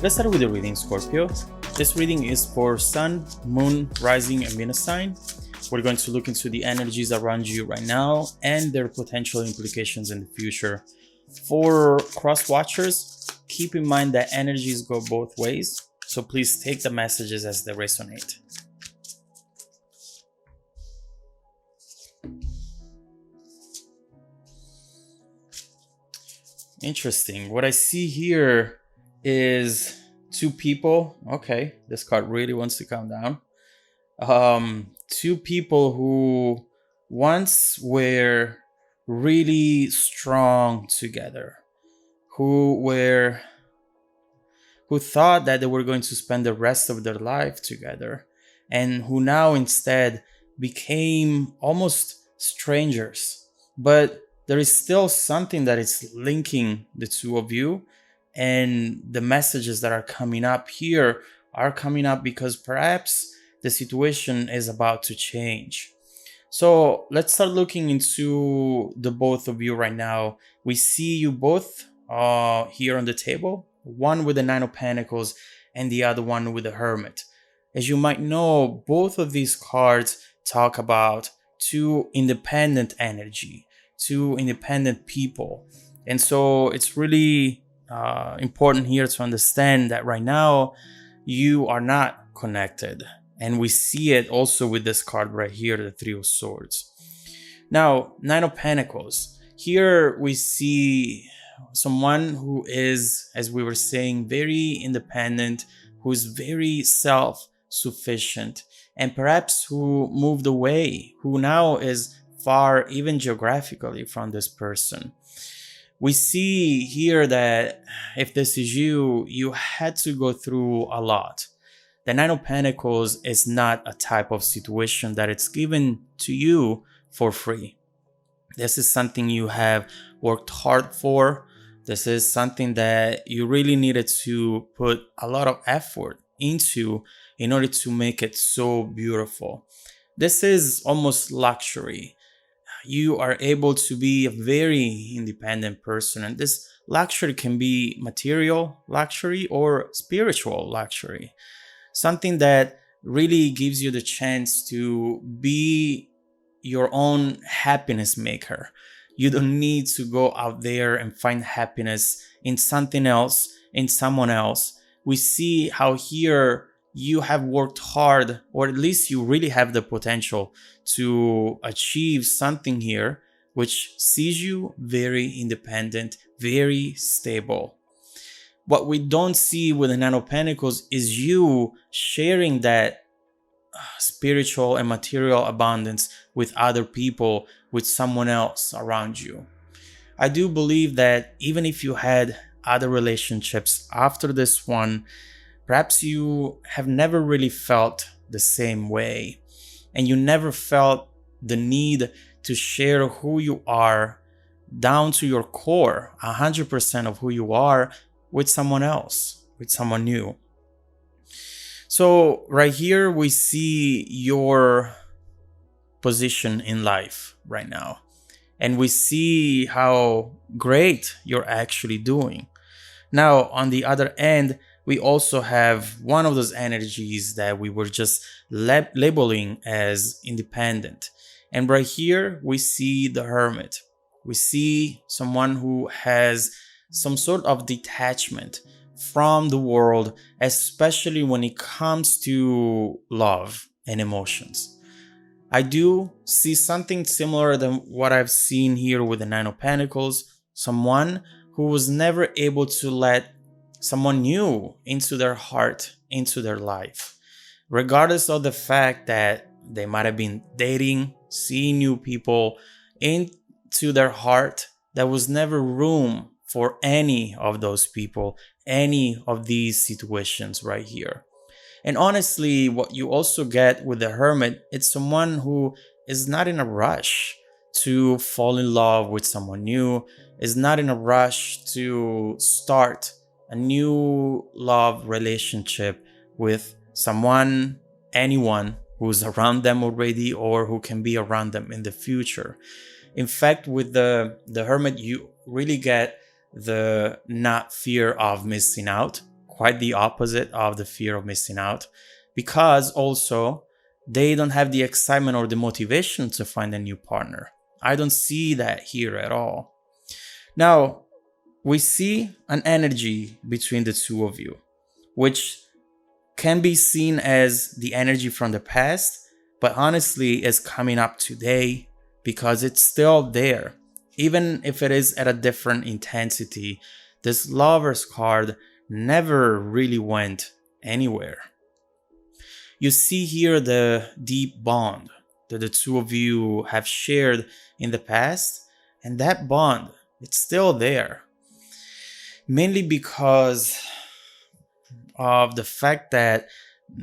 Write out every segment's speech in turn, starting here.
Let's start with the reading, Scorpio. This reading is for Sun, Moon, Rising, and Venus sign. We're going to look into the energies around you right now and their potential implications in the future. For cross watchers, keep in mind that energies go both ways, so please take the messages as they resonate. Interesting. What I see here is two people. Okay, this card really wants to calm down. Two people who once were really strong together, who thought that they were going to spend the rest of their life together, and who now instead became almost strangers. But there is still something that is linking the two of you, and the messages that are coming up here are coming up because perhaps the situation is about to change. So let's start looking into the both of you right now. We see you both here on the table, one with the Nine of Pentacles and the other one with the Hermit. As you might know, both of these cards talk about two independent energy, two independent people. And so it's really important here to understand that right now you are not connected. And we see it also with this card right here, the Three of Swords. Now, Nine of Pentacles. Here we see someone who is, as we were saying, very independent, who is very self-sufficient, and perhaps who moved away, who now is far, even geographically, from this person. We see here that if this is you, you had to go through a lot. The Nine of Pentacles is not a type of situation that it's given to you for free. This is something you have worked hard for. This is something that you really needed to put a lot of effort into in order to make it so beautiful. This is almost luxury. You are able to be a very independent person, and this luxury can be material luxury or spiritual luxury. Something that really gives you the chance to be your own happiness maker. You don't need to go out there and find happiness in something else, in someone else. We see how here you have worked hard, or at least you really have the potential to achieve something here, which sees you very independent, very stable. What we don't see with the Nine of Pentacles is you sharing that spiritual and material abundance with other people, with someone else around you. I do believe that even if you had other relationships after this one, perhaps you have never really felt the same way, and you never felt the need to share who you are down to your core, 100% of who you are, with someone else, with someone new. So right here we see your position in life right now, and we see how great you're actually doing. Now, on the other end, we also have one of those energies that we were just labeling as independent. And right here, we see the Hermit. We see someone who has some sort of detachment from the world, especially when it comes to love and emotions. I do see something similar than what I've seen here with the Nine of Pentacles. Someone who was never able to let someone new into their heart, into their life. Regardless of the fact that they might have been dating, seeing new people into their heart, there was never room for any of those people, any of these situations right here. And honestly, what you also get with the Hermit, it's someone who is not in a rush to fall in love with someone new, is not in a rush to start a new love relationship with someone, anyone who's around them already or who can be around them in the future. In fact, with the Hermit, you really get the not fear of missing out quite the opposite of the fear of missing out, because also they don't have the excitement or the motivation to find a new partner. I don't see that here at all. Now, we see an energy between the two of you, which can be seen as the energy from the past, but honestly is coming up today because it's still there. Even if it is at a different intensity, this Lover's card never really went anywhere. You see here the deep bond that the two of you have shared in the past, and that bond, it's still there. Mainly because of the fact that,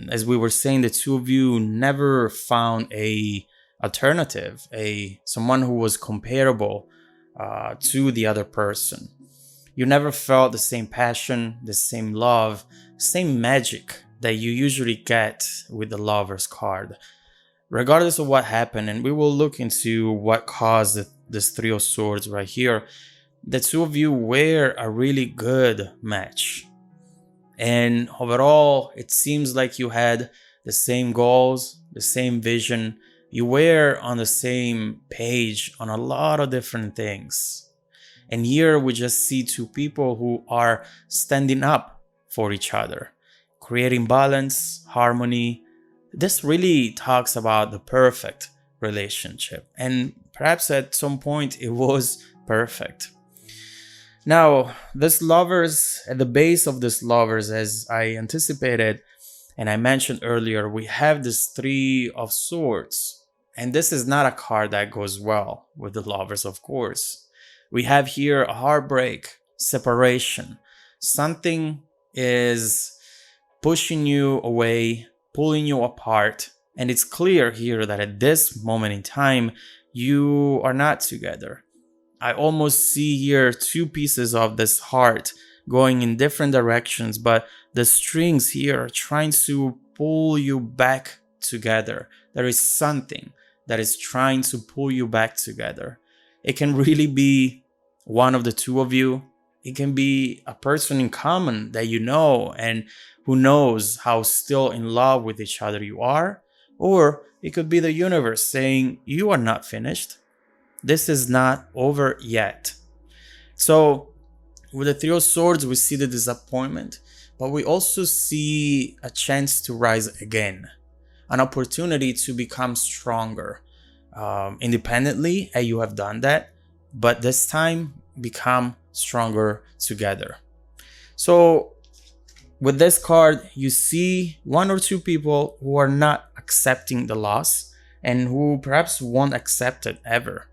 as we were saying, the two of you never found a alternative, a someone who was comparable to the other person. You never felt the same passion, the same love, same magic that you usually get with the Lover's card. Regardless of what happened, and we will look into what caused this Three of Swords right here, the two of you were a really good match. And overall, it seems like you had the same goals, the same vision. You were on the same page on a lot of different things. And here we just see two people who are standing up for each other, creating balance, harmony. This really talks about the perfect relationship. And perhaps at some point it was perfect. Now, this Lovers, at the base of this Lovers, as I anticipated and I mentioned earlier, we have this Three of Swords. And this is not a card that goes well with the Lovers, of course. We have here a heartbreak, separation. Something is pushing you away, pulling you apart. And it's clear here that at this moment in time, you are not together. I almost see here two pieces of this heart going in different directions, but the strings here are trying to pull you back together. There is something that is trying to pull you back together. It can really be one of the two of you. It can be a person in common that you know and who knows how still in love with each other you are. Or it could be the universe saying, you are not finished. This is not over yet. So with the Three of Swords, we see the disappointment, but we also see a chance to rise again, an opportunity to become stronger independently, and you have done that, but this time become stronger together. So with this card, you see one or two people who are not accepting the loss and who perhaps won't accept it ever.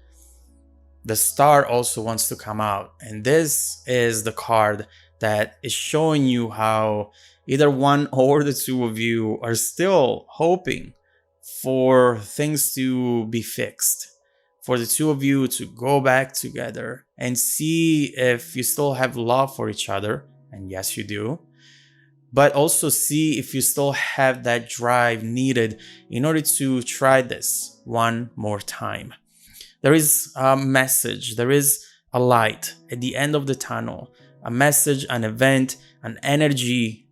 The Star also wants to come out, and this is the card that is showing you how either one or the two of you are still hoping for things to be fixed, for the two of you to go back together and see if you still have love for each other, and yes you do, but also see if you still have that drive needed in order to try this one more time. There is a message, there is a light at the end of the tunnel, a message, an event, an energy,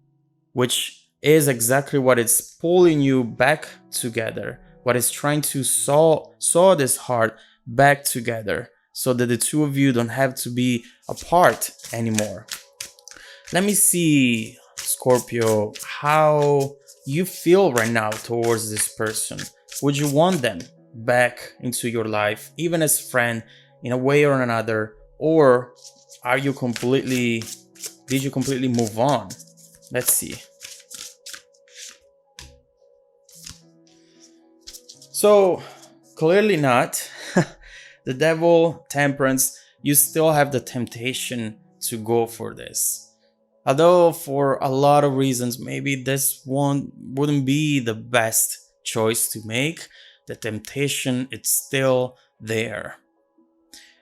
which is exactly what is pulling you back together, what is trying to saw this heart back together so that the two of you don't have to be apart anymore. Let me see, Scorpio, how you feel right now towards this person. Would you want them back into your life, even as friend, in a way or another, or did you completely move on? Let's see. So clearly not. The Devil, Temperance, you still have the temptation to go for this. Although for a lot of reasons, maybe this one wouldn't be the best choice to make. The temptation, it's still there.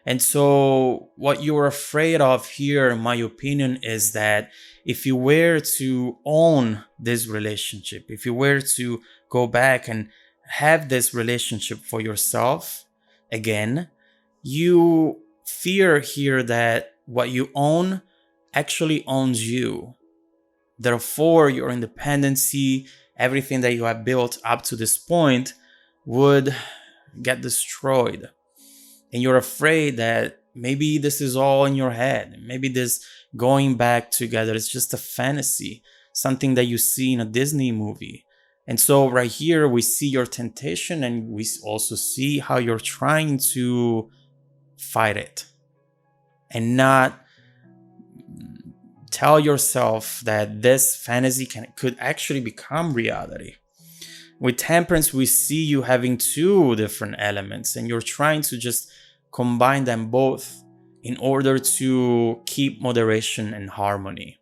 And so what you're afraid of here, in my opinion, is that if you were to own this relationship, if you were to go back and have this relationship for yourself again, you fear here that what you own actually owns you. Therefore, your independency, everything that you have built up to this point, would get destroyed. And you're afraid that maybe this is all in your head. Maybe this going back together is just a fantasy, something that you see in a Disney movie. And so right here, we see your temptation, and we also see how you're trying to fight it and not tell yourself that this fantasy could actually become reality. With temperance, we see you having two different elements, and you're trying to just combine them both in order to keep moderation and harmony.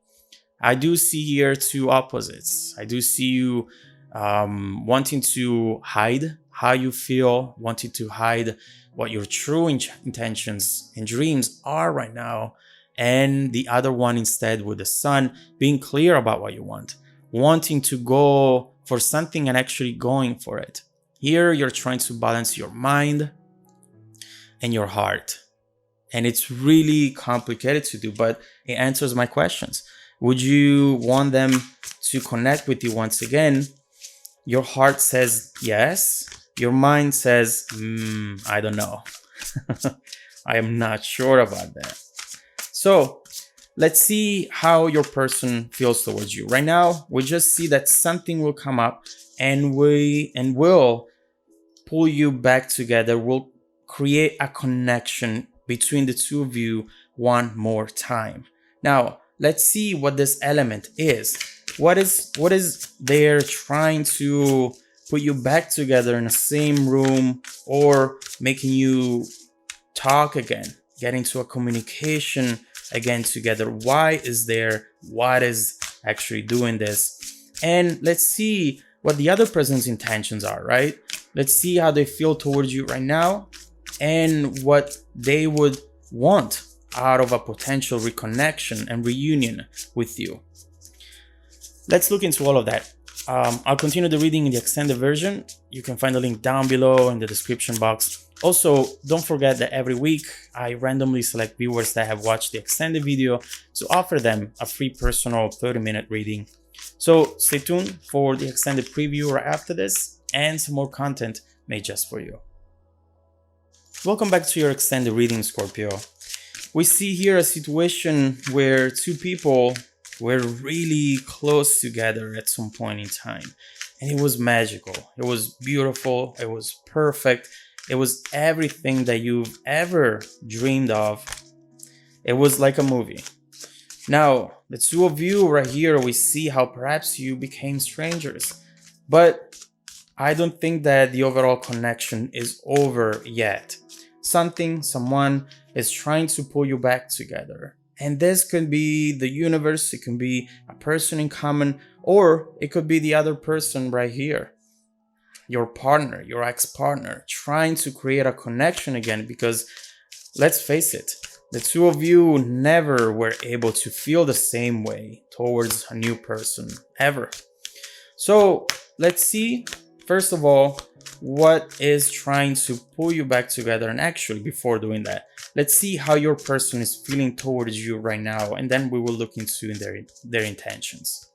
I do see here two opposites. I do see you wanting to hide how you feel, wanting to hide what your true intentions and dreams are right now, and the other one instead with the sun, being clear about what you want, wanting to go for something and actually going for it. Here, you're trying to balance your mind and your heart. And it's really complicated to do, but it answers my questions. Would you want them to connect with you once again? Your heart says yes. Your mind says, I don't know. I am not sure about that. So let's see how your person feels towards you. Right now, we just see that something will come up and will pull you back together, will create a connection between the two of you one more time. Now, let's see what this element is. What is there trying to put you back together in the same room, or making you talk again, get into a communication again together? Why is there? What is actually doing this? And let's see what the other person's intentions are, right? Let's see how they feel towards you right now and what they would want out of a potential reconnection and reunion with you. Let's look into all of that. I'll continue the reading in the extended version. You can find the link down below in the description box. Also, don't forget that every week I randomly select viewers that have watched the extended video to offer them a free personal 30-minute reading. So stay tuned for the extended preview right after this and some more content made just for you. Welcome back to your extended reading, Scorpio. We see here a situation where two people were really close together at some point in time. And it was magical. It was beautiful. It was perfect. It was everything that you've ever dreamed of. It was like a movie. Now, the two of you right here, we see how perhaps you became strangers. But I don't think that the overall connection is over yet. Someone is trying to pull you back together. And this could be the universe, it could be a person in common, or it could be the other person right here. Your partner, your ex-partner, trying to create a connection again, because let's face it, the two of you never were able to feel the same way towards a new person, ever. So let's see, first of all, what is trying to pull you back together. And actually, before doing that, let's see how your person is feeling towards you right now, and then we will look into their intentions.